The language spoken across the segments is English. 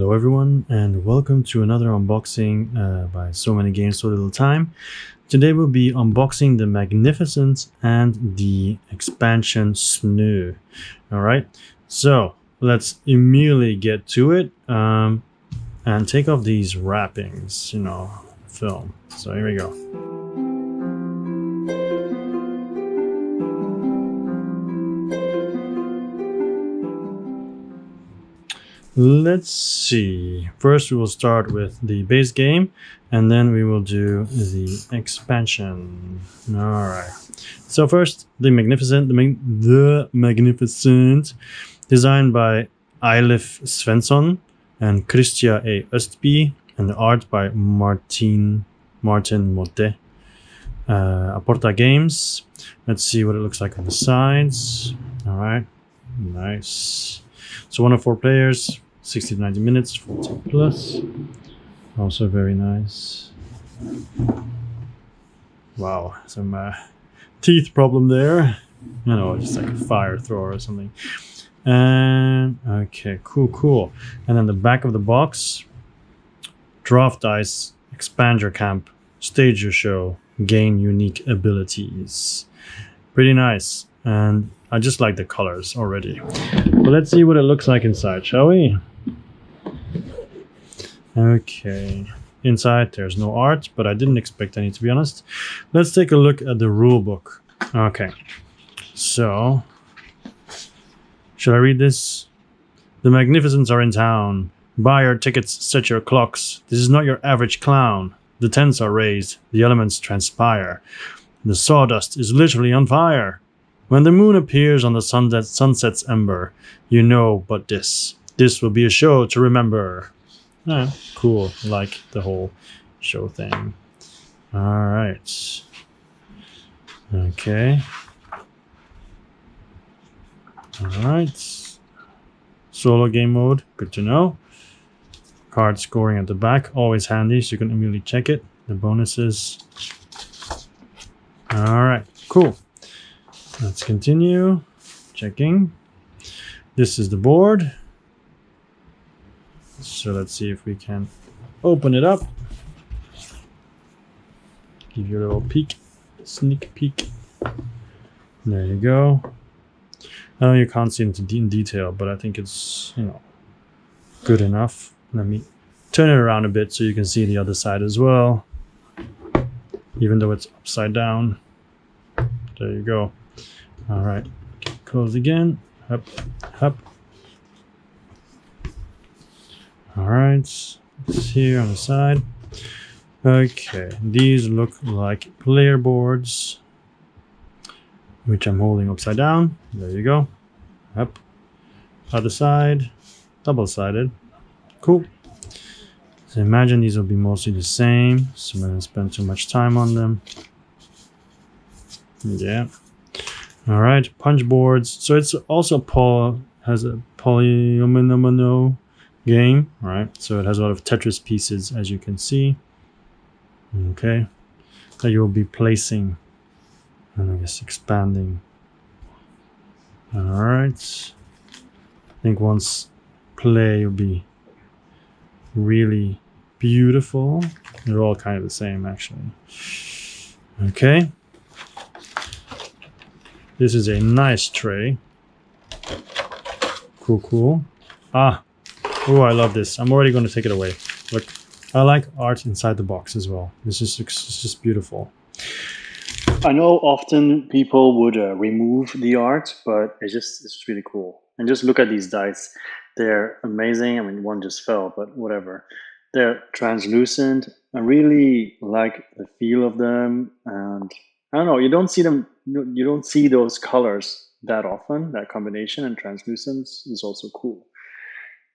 Hello everyone and welcome to another unboxing by So Many Games So Little Time. Today we'll be unboxing the Magnificent and the expansion SNØ. Alright, so let's immediately get to it and take off these wrappings, film. So here we go. Let's see. First we will start with the base game and then we will do the expansion. Alright. So first, the Magnificent, the Magnificent, designed by Eilif Svensson and Kristian Ostby, and the art by Martin Mottet. Aporta Games. Let's see what it looks like on the sides. Alright. Nice. So 1 of 4 players, 60 to 90 minutes, 40 plus. Also very nice. Wow, some teeth problem there. Just like a fire thrower or something. And okay, cool. And then the back of the box, draft dice, expand your camp, stage your show, gain unique abilities. Pretty nice. And I just like the colors already. But let's see what it looks like inside, shall we? Okay. Inside there's no art, but I didn't expect any, to be honest. Let's take a look at the rule book. Okay. So, should I read this? The Magnificents are in town. Buy your tickets, set your clocks. This is not your average clown. The tents are raised, the elements transpire. The sawdust is literally on fire. When the moon appears on the sunset's ember, you know but this will be a show to remember. Cool, like the whole show thing. Alright. Okay. Alright. Solo game mode, good to know. Card scoring at the back, always handy so you can immediately check it. The bonuses. Alright, cool. Let's continue checking. This is the board. So let's see if we can open it up. Give you a little peek, sneak peek. There you go. I know you can't see it in detail, but I think it's, good enough. Let me turn it around a bit so you can see the other side as well. Even though it's upside down. There you go. All right, close again. Up. All right, it's here on the side. Okay, these look like player boards, which I'm holding upside down. There you go. Up. Other side, double-sided. Cool. So imagine these will be mostly the same, so I'm going to spend too much time on them. Yeah. All right, punch boards. So it's also has a polyomino game, right? So it has a lot of Tetris pieces, as you can see. Okay, that you will be placing and I guess expanding. All right. I think once play will be really beautiful. They're all kind of the same, actually. Okay. This is a nice tray. Cool. Oh, I love this. I'm already going to take it away. Look, I like art inside the box as well. It's just beautiful. I know often people would remove the art, but it's really cool. And just look at these dice. They're amazing. I mean, one just fell, but whatever. They're translucent. I really like the feel of them, and I don't know, you don't see those colors that often. That combination and translucence is also cool.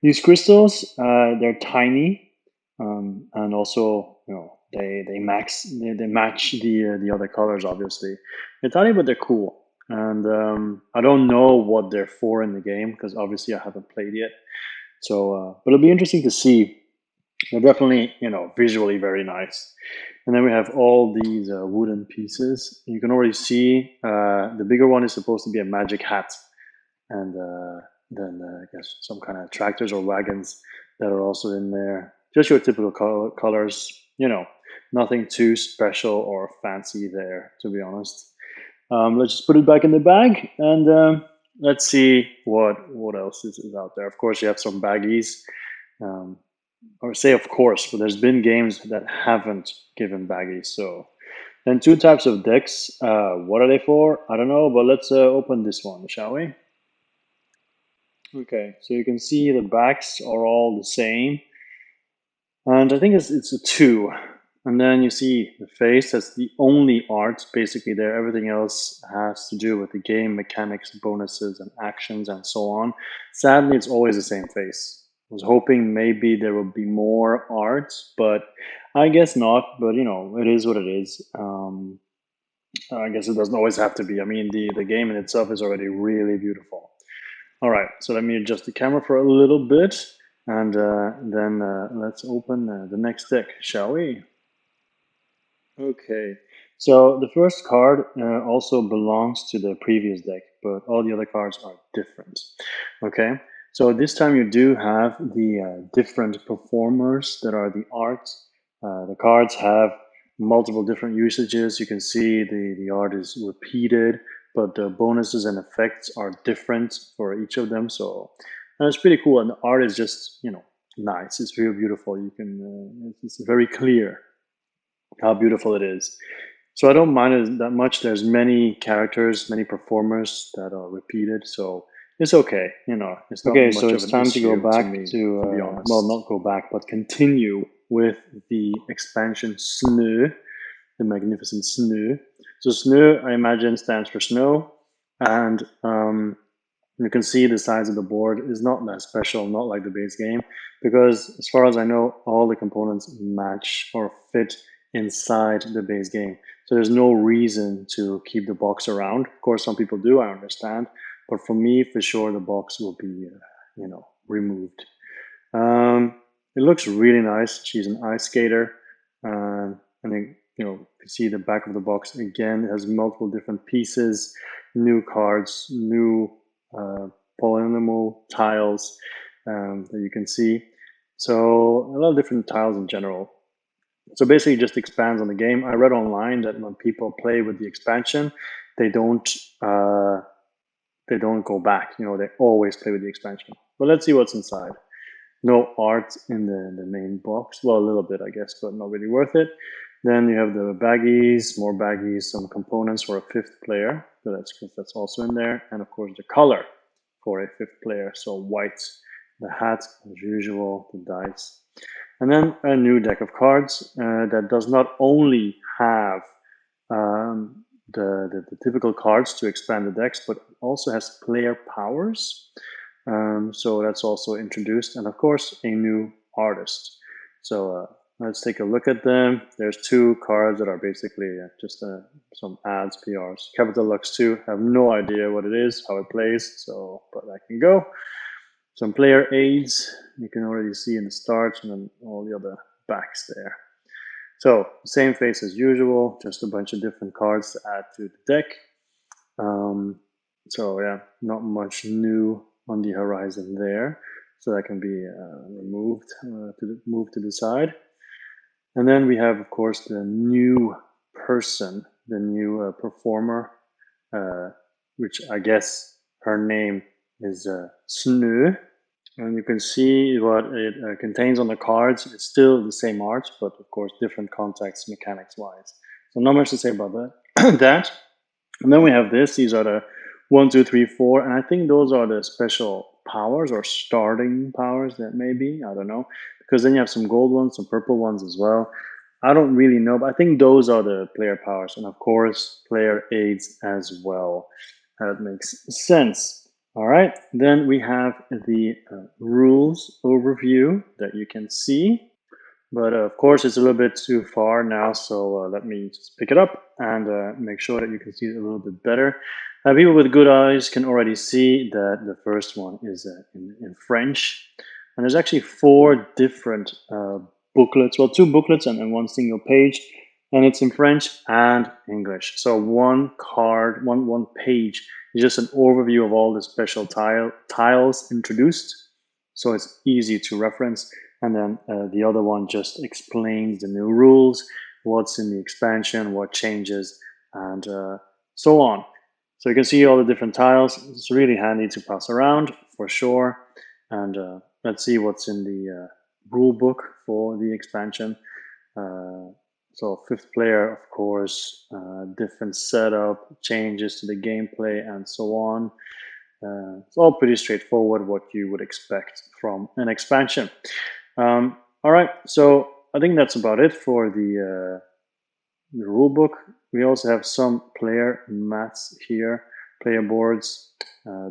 These crystals, they're tiny, and also, they match the other colors. Obviously, they're tiny, but they're cool. And I don't know what they're for in the game because obviously I haven't played yet. So, but it'll be interesting to see. They're definitely, visually very nice. And then we have all these wooden pieces. You can already see the bigger one is supposed to be a magic hat. And then I guess some kind of tractors or wagons that are also in there. Just your typical colors, you know, nothing too special or fancy there, to be honest. Let's just put it back in the bag, and let's see what else is out there. Of course, you have some baggies. Or say of course, but there's been games that haven't given baggies. So then two types of decks. What are they for? I don't know, but let's open this one, shall we? Okay, so you can see the backs are all the same. And I think it's a 2. And then you see the face, that's the only art basically there. Everything else has to do with the game mechanics, bonuses, and actions, and so on. Sadly, it's always the same face. I was hoping maybe there would be more art, but I guess not. But, you know, it is what it is. I guess it doesn't always have to be. I mean, the game in itself is already really beautiful. All right, so let me adjust the camera for a little bit. And then let's open the next deck, shall we? Okay, so the first card also belongs to the previous deck, but all the other cards are different. Okay, so this time you do have the different performers that are the art. The cards have multiple different usages. You can see the art is repeated, but the bonuses and effects are different for each of them. So it's pretty cool, and the art is just, you know, nice. It's very beautiful. You can it's very clear how beautiful it is. So I don't mind it that much. There's many characters, many performers that are repeated, so it's okay. You know, it's not okay. So it's time to go back to be honest. Well, not go back, but continue with the expansion SNØ, the magnificent SNØ. So SNØ, I imagine, stands for snow, and you can see the size of the board is not that special, not like the base game, because as far as I know, all the components match or fit inside the base game. So there's no reason to keep the box around. Of course, some people do, I understand. But for me, for sure, the box will be, you know, removed. It looks really nice. She's an ice skater. And then, you know, you see the back of the box again. It has multiple different pieces, new cards, new polynomial tiles that you can see. So a lot of different tiles in general. So basically, it just expands on the game. I read online that when people play with the expansion, they don't go back. You know, they always play with the expansion. But let's see what's inside. No art in the main box. Well, a little bit, I guess, but not really worth it. Then you have the baggies, more baggies, some components for a 5th player. So that's also in there. And of course, the color for a 5th player. So white, the hat, as usual, the dice. And then a new deck of cards that does not only have the typical cards to expand the decks, but also has player powers. So that's also introduced. And of course, a new artist. So let's take a look at them. There's 2 cards that are basically just some ads, PRs. Capital Lux 2, I have no idea what it is, how it plays, so but I can go. Some player aids, you can already see in the start, and then all the other backs there. So same face as usual, just a bunch of different cards to add to the deck. So yeah, not much new on the horizon there. So that can be removed, moved to the side. And then we have, of course, the new person, the new performer, which I guess her name is SNØ. And you can see what it contains on the cards. It's still the same art, but of course different context mechanics-wise. So not much to say about that. And then we have this. These are the 1, 2, 3, 4, and I think those are the special powers or starting powers that maybe, I don't know. Because then you have some gold ones, some purple ones as well. I don't really know, but I think those are the player powers. And of course, player aids as well. That makes sense. All right, then we have the rules overview that you can see. But of course, it's a little bit too far now, so let me just pick it up and make sure that you can see it a little bit better. People with good eyes can already see that the first one is in French. And there's actually 4 different booklets, well, 2 booklets and 1 single page. And it's in French and English. So one card, one page is just an overview of all the special tiles introduced. so it's easy to reference. And then the other one just explains the new rules, what's in the expansion, what changes, and so on. So you can see all the different tiles. It's really handy to pass around for sure. And let's see what's in the rule book for the expansion. So 5th player, of course, different setup, changes to the gameplay, and so on. It's all pretty straightforward, what you would expect from an expansion. All right, so I think that's about it for the rule book. We also have some player mats here, player boards,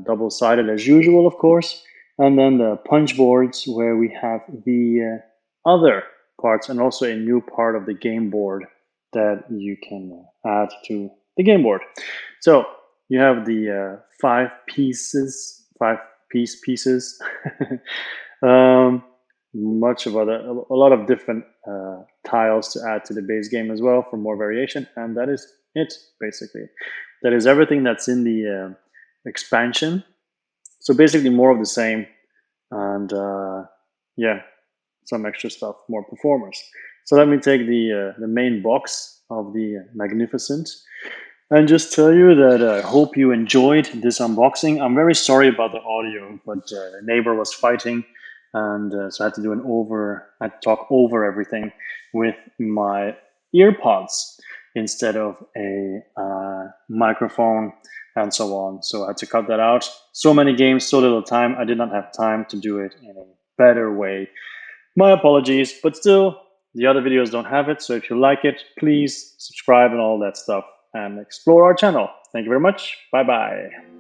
double-sided as usual, of course, and then the punch boards where we have the other parts and also a new part of the game board that you can add to the game board. So you have the 5 pieces, 5-piece pieces. Much of a lot of different tiles to add to the base game as well for more variation, and that is it basically. That is everything that's in the expansion. So basically more of the same, and yeah, some extra stuff, more performers. So let me take the main box of the Magnificent and just tell you that I hope you enjoyed this unboxing. I'm very sorry about the audio, but a neighbor was fighting, and so I had to talk over everything with my earpods instead of a microphone and so on. So I had to cut that out. So many games, so little time. I did not have time to do it in a better way. My apologies, but still, the other videos don't have it. So if you like it, please subscribe and all that stuff and explore our channel. Thank you very much. Bye-bye.